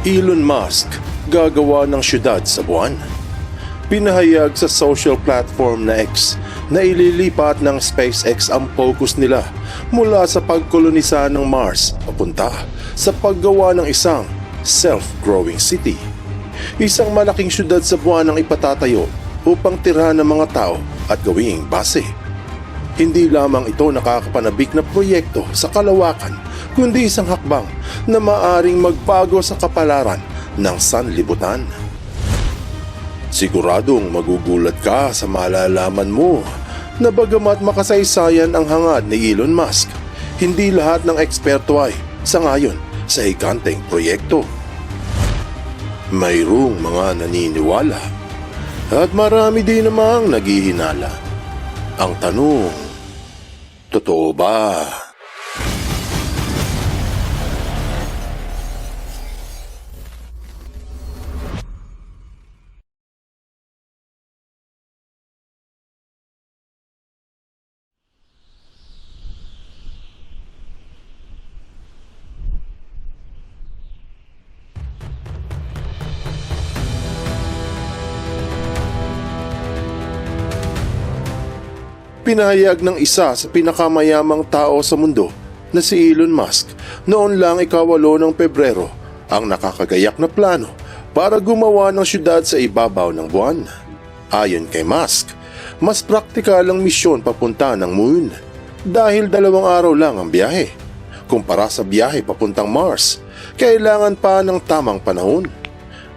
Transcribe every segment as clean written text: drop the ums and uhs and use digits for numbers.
Elon Musk gagawa ng syudad sa buwan. Pinahayag sa social platform na X na ililipat ng SpaceX ang focus nila mula sa pagkolonisa ng Mars papunta sa paggawa ng isang self-growing city. Isang malaking syudad sa buwan ang ipatatayo upang tirahan ng mga tao at gawing base. Hindi lamang ito nakakapanabik na proyekto sa kalawakan, kundi isang hakbang na maaring magbago sa kapalaran ng sanlibutan. Siguradong magugulat ka sa malalaman mo na bagamat makasaysayan ang hangad ni Elon Musk, hindi lahat ng eksperto ay sangayon sa higanteng proyekto. Mayroong mga naniniwala at marami din namang naghihinala. Ang tanong, totoo ba? Pinahayag ng isa sa pinakamayamang tao sa mundo na si Elon Musk noon lang ika-8 ng Pebrero ang nakakagayak na plano para gumawa ng syudad sa ibabaw ng buwan. Ayon kay Musk, mas praktikal ang misyon papunta ng Moon dahil 2 araw lang ang biyahe. Kumpara sa biyahe papuntang Mars, kailangan pa ng tamang panahon.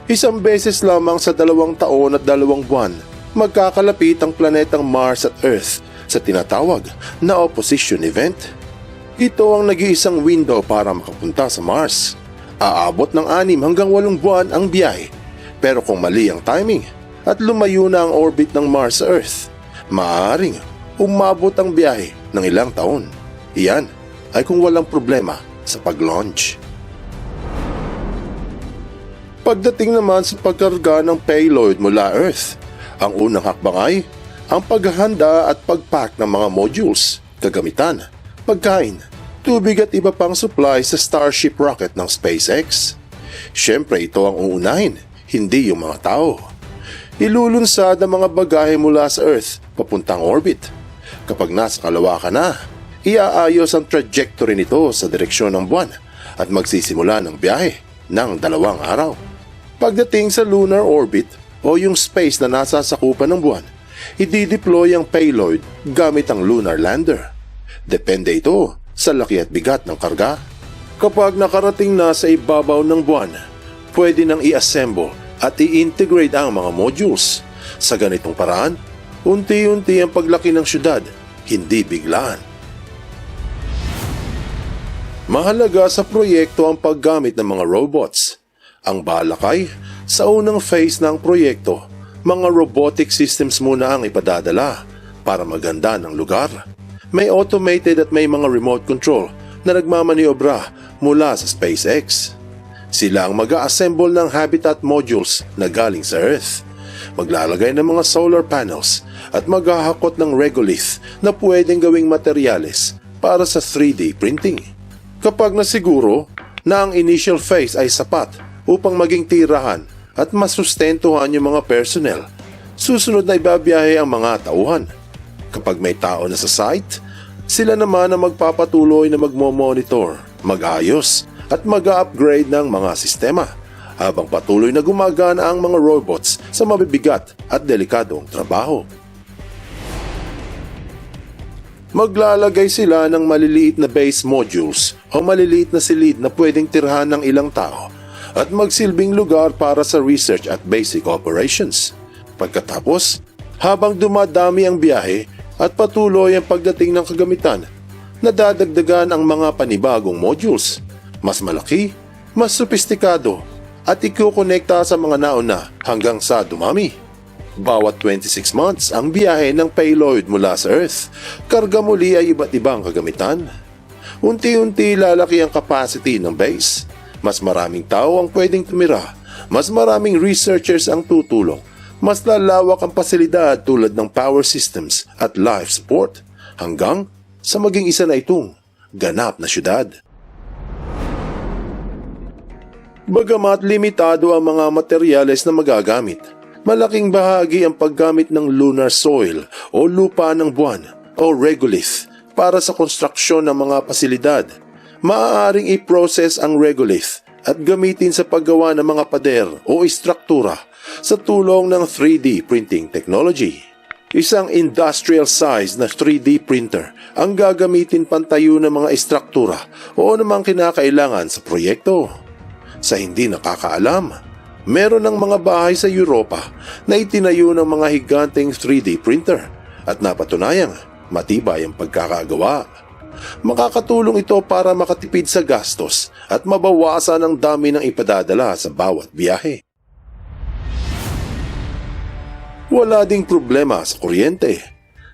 Isang beses lamang sa 2 taon at 2 buwan magkakalapit ang planetang Mars at Earth sa tinatawag na opposition event. Ito ang nag-iisang window para makapunta sa Mars. Aabot ng 6 hanggang 8 buwan ang biyahe. Pero kung mali ang timing at lumayo na ang orbit ng Mars sa Earth, maaaring umabot ang biyahe ng ilang taon. Iyan ay kung walang problema sa pag-launch. Pagdating naman sa pagkarga ng payload mula Earth, ang unang hakbang ay ang paghahanda at pagpack ng mga modules, kagamitan, pagkain, tubig at iba pang supply sa Starship rocket ng SpaceX. Siyempre ito ang uunahin, hindi yung mga tao. Ilulunsad ang mga bagahe mula sa Earth papuntang orbit. Kapag nasa kalawakan na, iaayos ang trajectory nito sa direksyon ng buwan at magsisimula ng biyahe ng 2 araw. Pagdating sa lunar orbit o yung space na nasa sakupan ng buwan, i-deploy ang payload gamit ang lunar lander. Depende ito sa laki at bigat ng karga. Kapag nakarating na sa ibabaw ng buwan, pwede nang i-assemble at i-integrate ang mga modules. Sa ganitong paraan, unti-unti ang paglaki ng syudad, hindi biglaan. Mahalaga sa proyekto ang paggamit ng mga robots. Ang balak ay, sa unang phase ng proyekto, mga robotic systems muna ang ipadadala para maganda ng lugar. May automated at may mga remote control na nagmamaniobra mula sa SpaceX. Sila ang mag-a-assemble ng habitat modules na galing sa Earth. Maglalagay ng mga solar panels at maghahakot ng regolith na pwedeng gawing materyales para sa 3D printing. Kapag nasiguro na ang initial phase ay sapat upang maging tirahan at masustentuhan yung mga personnel, susunod na ibabiyahe ang mga tauhan. Kapag may tao na sa site, sila naman ang magpapatuloy na magmo-monitor, mag-ayos at mag-upgrade ng mga sistema habang patuloy na gumagana ang mga robots sa mabibigat at delikadong trabaho. Maglalagay sila ng maliliit na base modules o maliliit na silid na pwedeng tirahan ng ilang tao at magsilbing lugar para sa research at basic operations. Pagkatapos, habang dumadami ang biyahe at patuloy ang pagdating ng kagamitan, nadadagdagan ang mga panibagong modules. Mas malaki, mas sopistikado, at ikukonekta sa mga nauna hanggang sa dumami. Bawat 26 months ang biyahe ng payload mula sa Earth, karga muli ay iba't ibang kagamitan. Unti-unti lalaki ang capacity ng base. Mas maraming tao ang pwedeng tumira, mas maraming researchers ang tutulong, mas lalawak ang pasilidad tulad ng power systems at life support, hanggang sa maging 1 na itong ganap na syudad. Bagamat limitado ang mga materyales na magagamit, malaking bahagi ang paggamit ng lunar soil o lupa ng buwan o regolith para sa konstruksyon ng mga pasilidad. Maaaring i-process ang regolith at gamitin sa paggawa ng mga pader o istruktura sa tulong ng 3D printing technology. Isang industrial size na 3D printer ang gagamitin pantayo ng mga istruktura o anumang kinakailangan sa proyekto. Sa hindi nakakaalam, meron ng mga bahay sa Europa na itinayo ng mga higanteng 3D printer at napatunayang matibay ang pagkakagawa. Makakatulong ito para makatipid sa gastos at mabawasan ang dami ng ipadadala sa bawat biyahe. Wala ding problema sa kuryente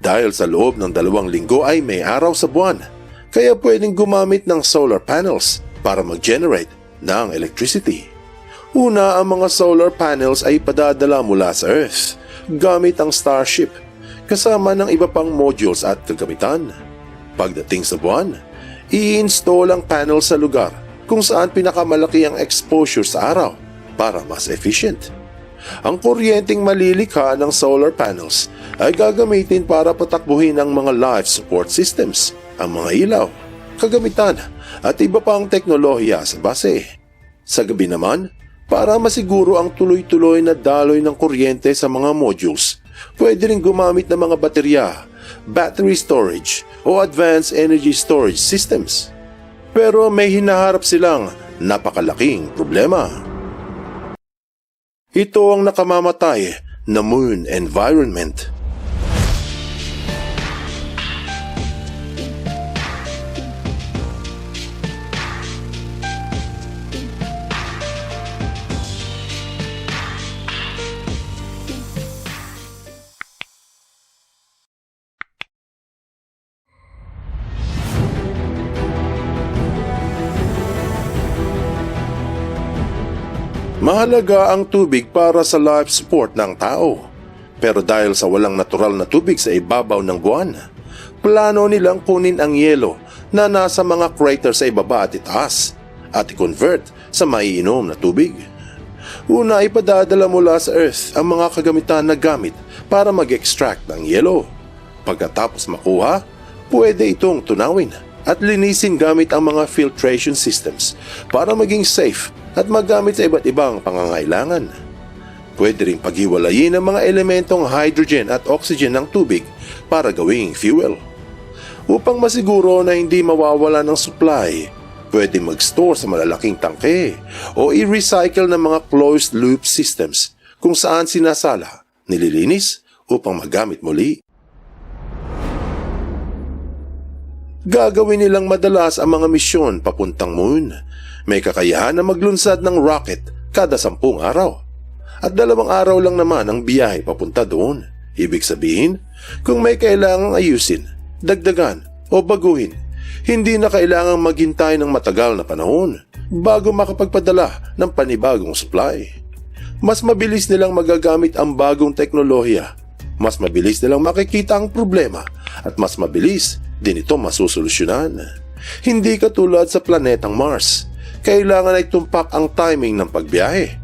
dahil sa loob ng 2 linggo ay may araw sa buwan, kaya pwedeng gumamit ng solar panels para mag-generate ng electricity. Una, ang mga solar panels ay padadala mula sa Earth gamit ang Starship kasama ng iba pang modules at kagamitan. Pagdating sa buwan, i-install ang panel sa lugar kung saan pinakamalaki ang exposure sa araw para mas efficient. Ang kuryenteng malilikha ng solar panels ay gagamitin para patakbuhin ang mga life support systems, ang mga ilaw, kagamitan at iba pang teknolohiya sa base. Sa gabi naman, para masiguro ang tuloy-tuloy na daloy ng kuryente sa mga modules, pwede rin gumamit ng mga baterya, battery storage o advanced energy storage systems. Pero may hinaharap silang napakalaking problema. Ito ang nakamamatay na moon environment. Mahalaga ang tubig para sa life support ng tao. Pero dahil sa walang natural na tubig sa ibabaw ng buwan, plano nilang kunin ang yelo na nasa mga crater sa ibaba at itaas at i-convert sa maiinom na tubig. Una, ipadadala mula sa Earth ang mga kagamitan na gamit para mag-extract ng yelo. Pagkatapos makuha, pwede itong tunawin at linisin gamit ang mga filtration systems para maging safe at magamit sa iba't ibang pangangailangan. Pwede ring paghiwalayin ang mga elementong hydrogen at oxygen ng tubig para gawing fuel. Upang masiguro na hindi mawawala ng supply, pwede mag-store sa malalaking tangke o i-recycle ng mga closed-loop systems kung saan sinasala, nililinis upang magamit muli. Gagawin nilang madalas ang mga misyon papuntang moon. May kakayahan na maglunsad ng rocket kada 10 araw. At 2 araw lang naman ang biyahe papunta doon. Ibig sabihin, kung may kailangang ayusin, dagdagan o baguhin, hindi na kailangang maghintay ng matagal na panahon bago makapagpadala ng panibagong supply. Mas mabilis nilang magagamit ang bagong teknolohiya, mas mabilis nilang makikita ang problema at mas mabilis din ito masusolusyonan. Hindi katulad sa planetang Mars. Kailangan ay tumpak ang timing ng pagbiyahe.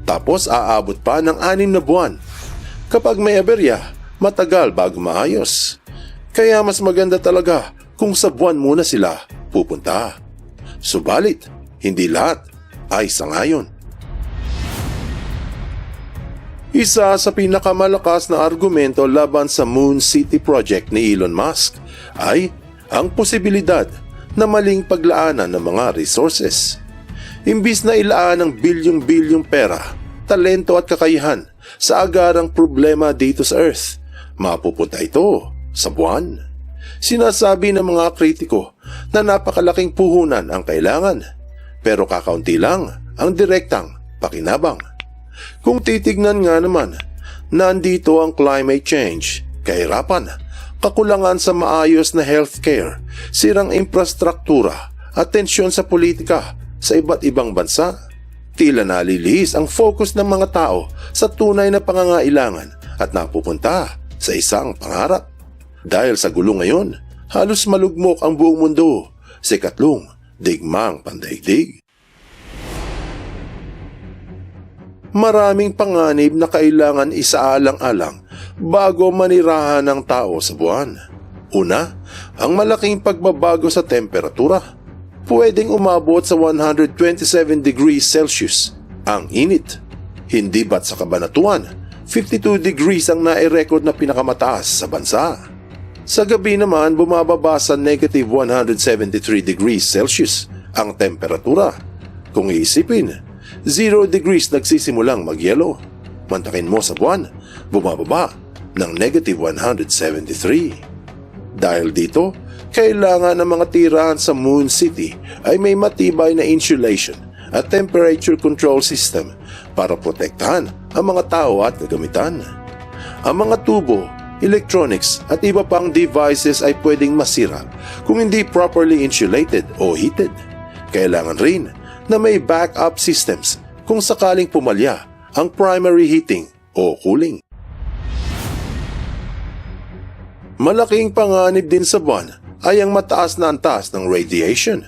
Tapos aabot pa ng 6 na buwan. Kapag may aberya, matagal bago maayos. Kaya mas maganda talaga kung sa buwan muna sila pupunta. Subalit, hindi lahat ay sangayon. Isa sa pinakamalakas na argumento laban sa Moon City Project ni Elon Musk ay ang posibilidad na maling paglaanan ng mga resources. Imbis na ilaan ng bilyong-bilyong pera, talento at kakayahan sa agarang problema dito sa Earth, mapupunta ito sa buwan. Sinasabi ng mga kritiko na napakalaking puhunan ang kailangan, pero kakaunti lang ang direktang pakinabang. Kung titignan nga naman, nandito ang climate change, kahirapan, kakulangan sa maayos na healthcare, sirang infrastruktura at tensyon sa politika sa iba't ibang bansa. Tila nalilihis ang focus ng mga tao sa tunay na pangangailangan at napupunta sa isang pangarap. Dahil sa gulo ngayon, halos malugmok ang buong mundo sa ikatlong digmaang pandaigdig. maraming panganib na kailangan isaalang-alang bago manirahan ng tao sa buwan. Una, ang malaking pagbabago sa temperatura. Pwedeng umabot sa 127 degrees Celsius ang init. Hindi ba't sa Kabanatuan, 52 degrees ang nai-record na pinakamataas sa bansa. Sa gabi naman, bumababa sa negative 173 degrees Celsius ang temperatura. Kung iisipin, 0 degrees nagsisimulang magyelo. Mantakin mo sa buwan, bumababa ng negative 173. Dahil dito, kailangan ng mga tirahan sa Moon City ay may matibay na insulation at temperature control system para protektahan ang mga tao at gagamitan. Ang mga tubo, electronics at iba pang devices ay pwedeng masira kung hindi properly insulated o heated. Kailangan rin na may backup systems kung sakaling pumalya ang primary heating o cooling. Malaking panganib din sa buwan ay ang mataas na antas ng radiation.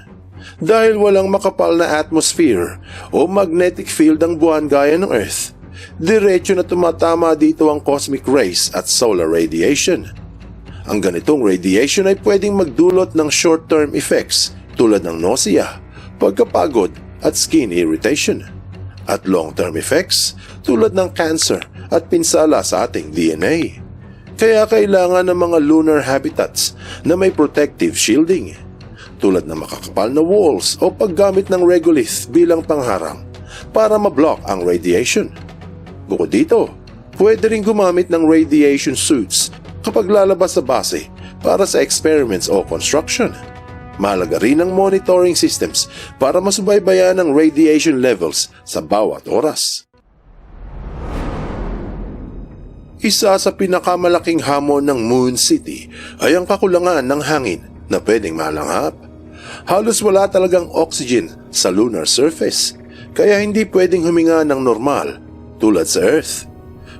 Dahil walang makapal na atmosphere o magnetic field ang buwan gaya ng Earth, diretso na tumatama dito ang cosmic rays at solar radiation. Ang ganitong radiation ay pwedeng magdulot ng short-term effects tulad ng nausea, pagkapagod at skin irritation. At long-term effects tulad ng cancer at pinsala sa ating DNA. Kaya kailangan ng mga lunar habitats na may protective shielding, tulad ng makakapal na walls o paggamit ng regolith bilang pangharang para mablock ang radiation. Bukod dito, pwede rin gumamit ng radiation suits kapag lalabas sa base para sa experiments o construction. Mahalaga rin ang monitoring systems para masubaybayan ang radiation levels sa bawat oras. Isa sa pinakamalaking hamon ng Moon City ay ang kakulangan ng hangin na pwedeng malanghap. Halos wala talagang oxygen sa lunar surface, kaya hindi pwedeng huminga ng normal tulad sa Earth.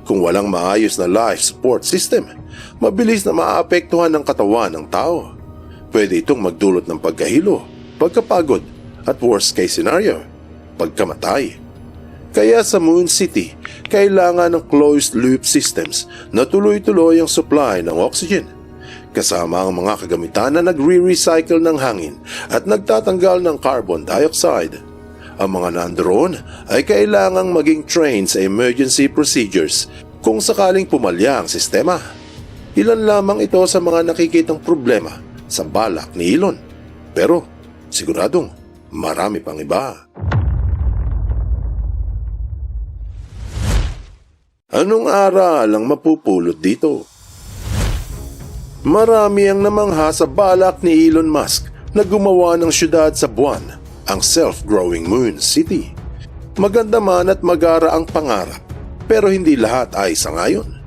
Kung walang maayos na life support system, mabilis na maaapektuhan ang katawan ng tao. Pwede itong magdulot ng pagkahilo, pagkapagod at worst case scenario, pagkamatay. Kaya sa Moon City, kailangan ng closed-loop systems na tuloy-tuloy ang supply ng oxygen, kasama ang mga kagamitan na nagre-recycle ng hangin at nagtatanggal ng carbon dioxide. Ang mga nandoon ay kailangang maging trained sa emergency procedures kung sakaling pumalya ang sistema. Ilan lamang ito sa mga nakikitang problema sa balak ni Elon. Pero siguradong marami pang iba. Anong aral ang mapupulot dito? Marami ang namangha sa balak ni Elon Musk na gumawa ng syudad sa buwan, ang self-growing Moon City. Maganda man at magara ang pangarap, pero hindi lahat ay sangayon.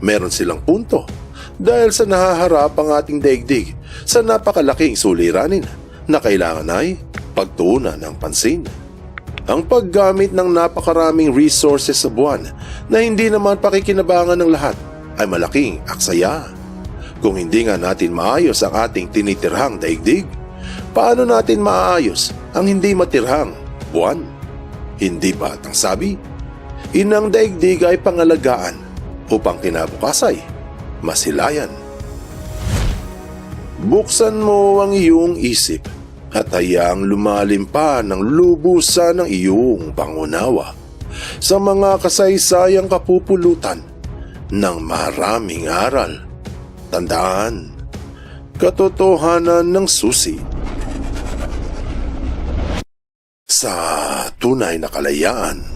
Meron silang punto dahil sa nahaharap ang ating daigdig sa napakalaking suliranin na kailangan ay pagtuunan ng pansin. Ang paggamit ng napakaraming resources sa buwan na hindi naman pakikinabangan ng lahat ay malaking aksaya. Kung hindi nga natin maayos ang ating tinitirhang daigdig, paano natin maayos ang hindi matirhang buwan? Hindi ba ang sabi? Inang daigdig ay pangalagaan upang kinabukasan masilayan. Buksan mo ang iyong isip at hayaang lumalim pa ng lubusan ng iyong pangunawa sa mga kasaysayang kapupulutan ng maraming aral. Tandaan, katotohanan ng susi sa tunay na kalayaan.